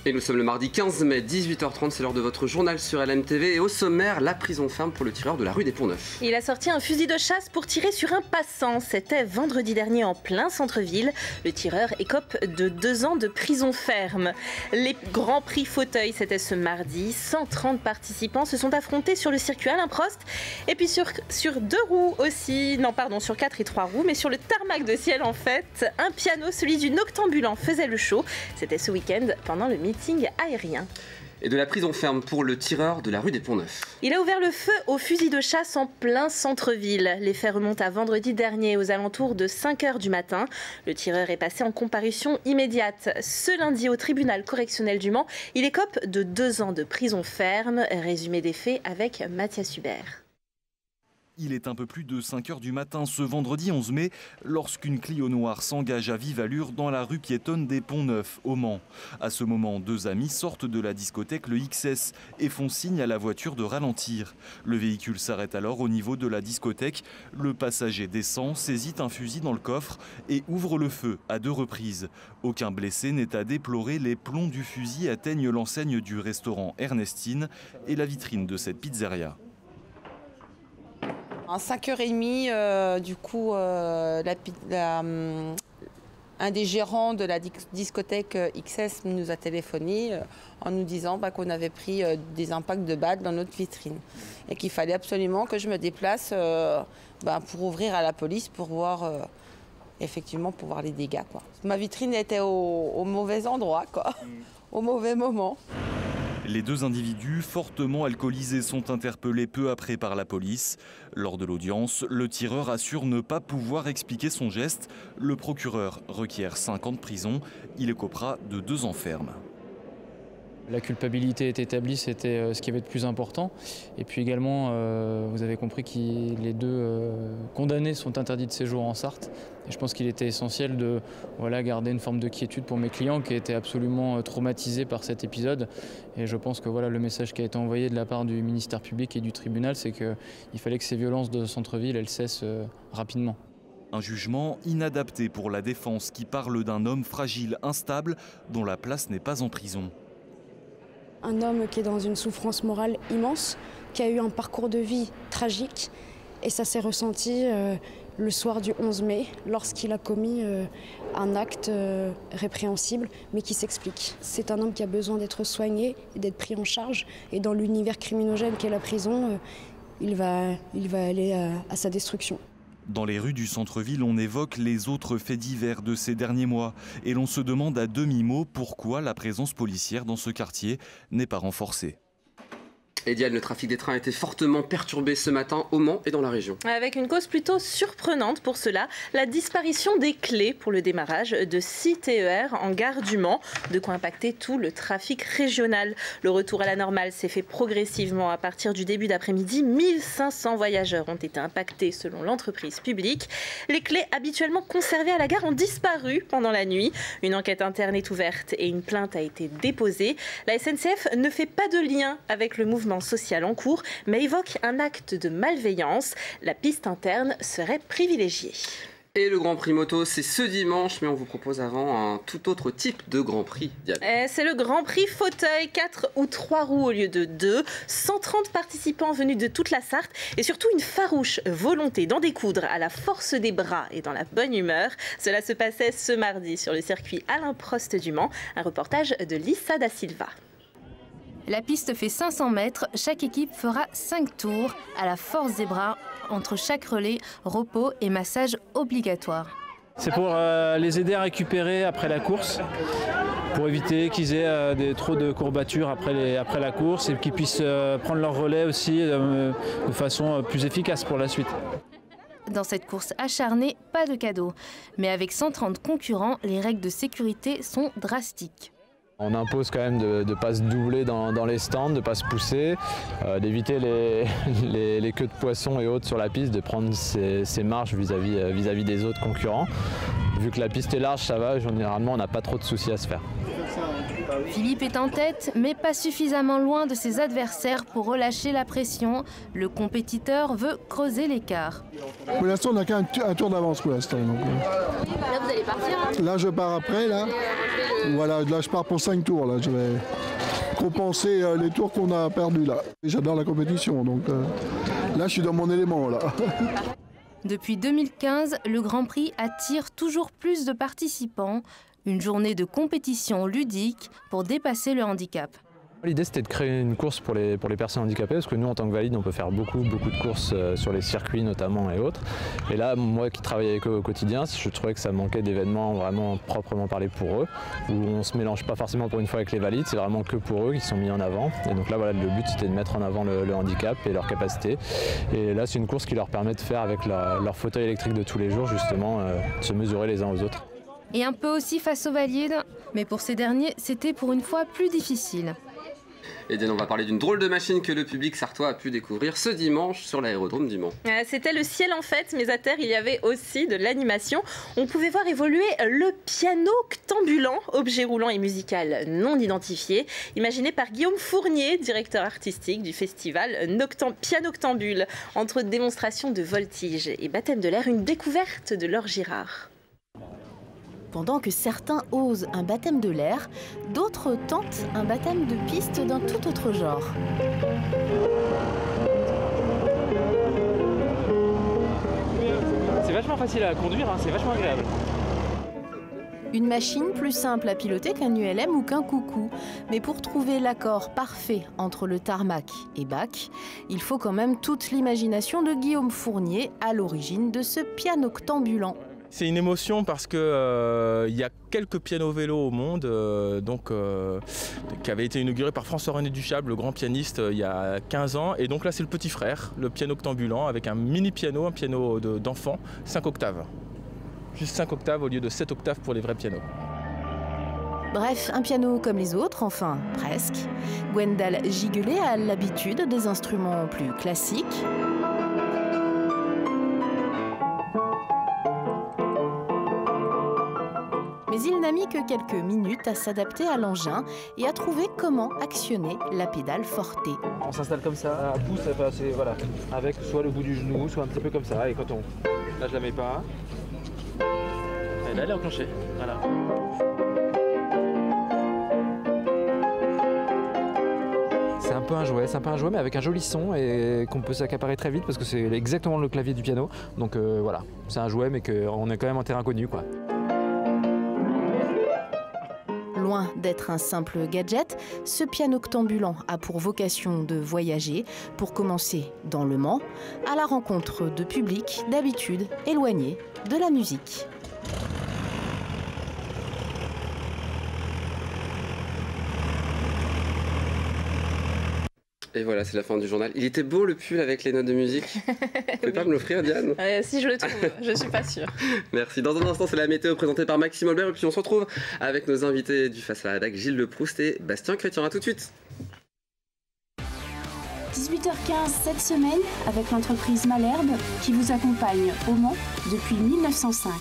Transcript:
Et nous sommes le mardi 15 mai, 18h30, c'est l'heure de votre journal sur LMTV. Et au sommaire, la prison ferme pour le tireur de la rue des Ponts-Neufs. Il a sorti un fusil de chasse pour tirer sur un passant. C'était vendredi dernier en plein centre-ville. Le tireur écope de 2 ans de prison ferme. Les Grands Prix fauteuils, c'était ce mardi. 130 participants se sont affrontés sur le circuit Alain Prost. Et puis sur 2 roues aussi, non pardon, sur 4 et 3 roues, mais sur le tarmac de ciel en fait. Un piano, celui du noctambulant, faisait le show. C'était ce week-end pendant le meeting aérien. Et de la prison ferme pour le tireur de la rue des Ponts-Neufs. Il a ouvert le feu au fusil de chasse en plein centre-ville. Les faits remontent à vendredi dernier aux alentours de 5h du matin. Le tireur est passé en comparution immédiate. Ce lundi au tribunal correctionnel du Mans, il écope de 2 ans de prison ferme. Résumé des faits avec Mathias Hubert. Il est un peu plus de 5h du matin ce vendredi 11 mai lorsqu'une Clio noire s'engage à vive allure dans la rue piétonne des Ponts-Neufs au Mans. À ce moment, 2 amis sortent de la discothèque le XS et font signe à la voiture de ralentir. Le véhicule s'arrête alors au niveau de la discothèque. Le passager descend, saisit un fusil dans le coffre et ouvre le feu à 2 reprises. Aucun blessé n'est à déplorer. Les plombs du fusil atteignent l'enseigne du restaurant Ernestine et la vitrine de cette pizzeria. À 5h30, du coup, un des gérants de la discothèque XS nous a téléphoné en nous disant qu'on avait pris des impacts de balles dans notre vitrine et qu'il fallait absolument que je me déplace pour ouvrir à la police pour voir, effectivement, pour voir les dégâts, quoi. Ma vitrine était au mauvais endroit, quoi, au mauvais moment. Les 2 individus fortement alcoolisés sont interpellés peu après par la police. Lors de l'audience, le tireur assure ne pas pouvoir expliquer son geste. Le procureur requiert 5 ans de prison. Il écopera de 2 ans ferme. La culpabilité est établie, c'était ce qui avait de plus important. Et puis également, vous avez compris que les 2 condamnés sont interdits de séjour en Sarthe. Et je pense qu'il était essentiel de garder une forme de quiétude pour mes clients qui étaient absolument traumatisés par cet épisode. Et je pense que le message qui a été envoyé de la part du ministère public et du tribunal, c'est qu'il fallait que ces violences de centre-ville, elles cessent rapidement. Un jugement inadapté pour la défense qui parle d'un homme fragile, instable, dont la place n'est pas en prison. Un homme qui est dans une souffrance morale immense, qui a eu un parcours de vie tragique. Et ça s'est ressenti le soir du 11 mai, lorsqu'il a commis un acte répréhensible, mais qui s'explique. C'est un homme qui a besoin d'être soigné et d'être pris en charge. Et dans l'univers criminogène qu'est la prison, il va aller à sa destruction. Dans les rues du centre-ville, on évoque les autres faits divers de ces derniers mois. Et l'on se demande à demi-mot pourquoi la présence policière dans ce quartier n'est pas renforcée. Et Diane, le trafic des trains a été fortement perturbé ce matin au Mans et dans la région. Avec une cause plutôt surprenante pour cela, la disparition des clés pour le démarrage de 6 TER en gare du Mans, de quoi impacter tout le trafic régional. Le retour à la normale s'est fait progressivement à partir du début d'après-midi. 1500 voyageurs ont été impactés selon l'entreprise publique. Les clés habituellement conservées à la gare ont disparu pendant la nuit. Une enquête interne est ouverte et une plainte a été déposée. La SNCF ne fait pas de lien avec le mouvement social en cours, mais évoque un acte de malveillance. La piste interne serait privilégiée. Et le Grand Prix moto, c'est ce dimanche, mais on vous propose avant un tout autre type de Grand Prix. C'est le Grand Prix fauteuil, 4 ou 3 roues au lieu de 2. 130 participants venus de toute la Sarthe et surtout une farouche volonté d'en découdre à la force des bras et dans la bonne humeur. Cela se passait ce mardi sur le circuit Alain Prost du Mans. Un reportage de Lissa da Silva. La piste fait 500 mètres, chaque équipe fera 5 tours à la force des bras. Entre chaque relais, repos et massage obligatoire. C'est pour les aider à récupérer après la course, pour éviter qu'ils aient trop de courbatures après la course et qu'ils puissent prendre leur relais aussi de façon plus efficace pour la suite. Dans cette course acharnée, pas de cadeau. Mais avec 130 concurrents, les règles de sécurité sont drastiques. On impose quand même de ne pas se doubler dans les stands, de ne pas se pousser, d'éviter les queues de poisson et autres sur la piste, de prendre ses marches vis-à-vis des autres concurrents. Vu que la piste est large, ça va, généralement on n'a pas trop de soucis à se faire. Philippe est en tête, mais pas suffisamment loin de ses adversaires pour relâcher la pression. Le compétiteur veut creuser l'écart. Pour l'instant, on n'a qu'un tour d'avance pour l'instant. Là, vous allez partir, hein? Là, je pars après, là. Voilà, là, je pars pour 5 tours, là. Je vais compenser les tours qu'on a perdus, là. J'adore la compétition, donc là, je suis dans mon élément, là. Depuis 2015, le Grand Prix attire toujours plus de participants. Une journée de compétition ludique pour dépasser le handicap. L'idée, c'était de créer une course pour les personnes handicapées, parce que nous, en tant que valides, on peut faire beaucoup de courses sur les circuits notamment et autres. Et là, moi qui travaille avec eux au quotidien, je trouvais que ça manquait d'événements vraiment proprement parlé pour eux, où on ne se mélange pas forcément pour une fois avec les valides, c'est vraiment que pour eux qui sont mis en avant. Et donc là, voilà, le but, c'était de mettre en avant le handicap et leur capacité. Et là, c'est une course qui leur permet de faire avec leur fauteuil électrique de tous les jours, justement, de se mesurer les uns aux autres. Et un peu aussi face aux valides, mais pour ces derniers, c'était pour une fois plus difficile. Et bien, on va parler d'une drôle de machine que le public sartois a pu découvrir ce dimanche sur l'aérodrome du Mans. C'était le ciel en fait, mais à terre, il y avait aussi de l'animation. On pouvait voir évoluer le piano-octambulant, objet roulant et musical non identifié, imaginé par Guillaume Fournier, directeur artistique du festival Piano-Octambule. Entre démonstration de voltige et baptême de l'air, une découverte de Laure Girard. Pendant que certains osent un baptême de l'air, d'autres tentent un baptême de piste d'un tout autre genre. C'est vachement facile à conduire, hein, c'est vachement agréable. Une machine plus simple à piloter qu'un ULM ou qu'un coucou. Mais pour trouver l'accord parfait entre le tarmac et Bach, il faut quand même toute l'imagination de Guillaume Fournier à l'origine de ce piano-octambulant. C'est une émotion parce que y a quelques pianos vélos au monde, qui avait été inauguré par François-René Duchâble, le grand pianiste, il y a 15 ans. Et donc là, c'est le petit frère, le piano-octambulant, avec un mini-piano, un piano d'enfant, 5 octaves. Juste 5 octaves au lieu de 7 octaves pour les vrais pianos. Bref, un piano comme les autres, enfin presque. Gwendal Gigulet a l'habitude des instruments plus classiques. Mais il n'a mis que quelques minutes à s'adapter à l'engin et à trouver comment actionner la pédale forte. On s'installe comme ça, à pouce, voilà, avec soit le bout du genou, soit un petit peu comme ça. Et quand on... Là, je la mets pas. Et là, elle est enclenchée. Voilà. C'est un peu un jouet, mais avec un joli son et qu'on peut s'accaparer très vite parce que c'est exactement le clavier du piano. Donc voilà, c'est un jouet, mais qu'on est quand même en terrain connu, quoi. Loin d'être un simple gadget, ce piano-octambulant a pour vocation de voyager, pour commencer dans le Mans, à la rencontre de publics d'habitude éloignés de la musique. Et voilà, c'est la fin du journal. Il était beau le pull avec les notes de musique. Vous pouvez pas me l'offrir, Diane? Si je le trouve, je suis pas sûre. Merci. Dans un instant, c'est la météo présentée par Maxime Olbert. Et puis on se retrouve avec nos invités du Face à la Rédac, Gilles Leproust et Bastien Chrétien. À tout de suite. 18h15 cette semaine avec l'entreprise Malherbe qui vous accompagne au Mans depuis 1905.